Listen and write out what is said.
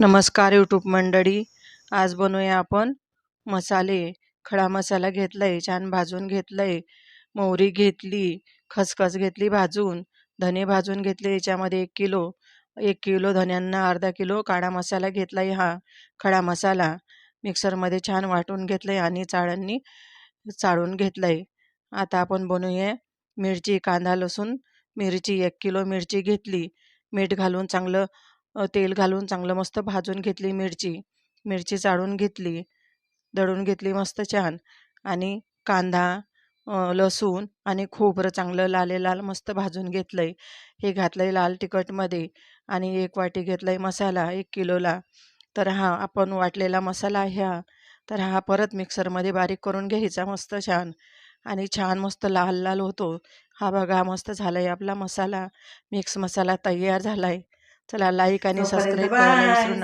नमस्कार यूट्यूब मंडळी. आज बनवूया आपण मसाले. खडा मसाला घेतलाय, छान भाजून घेतलंय. मोहरी घेतली, खसखस घेतली भाजून, धने भाजून घेतले. याच्यामध्ये 1 किलो धन्यांना अर्धा किलो काळा मसाला घेतलाय. हा खडा मसाला मिक्सरमध्ये छान वाटून घेतलाय आणि चाळणनी चाळून घेतलंय. आता आपण बनवूया मिरची, कांदा, लसूण, मिरची. 1 किलो मिरची घेतली. मीठ घालून चांगलं तेल घालून चांगलं मस्त भाजून घेतली मिरची. मिरची चाळून घेतली, दळून घेतली मस्त छान. आणि कांदा, लसूण आणि खोबरं चांगलं लाल मस्त भाजून घेतलंय. हे घातलंय लाल तिखटमध्ये. आणि 1 वाटी घेतलाय मसाला 1 किलोला. तर हा आपण वाटलेला मसाला आहे हा. तर हा परत मिक्सरमध्ये बारीक करून घ्यायचा मस्त छान. आणि छान मस्त लाल लाल होतो. हा बघा मस्त झालाय आपला मसाला. मिक्स मसाला तयार झालाय. चला लाईक आणि तोपर्यंत सबस्क्राईब करायला विसरू बाय. नका.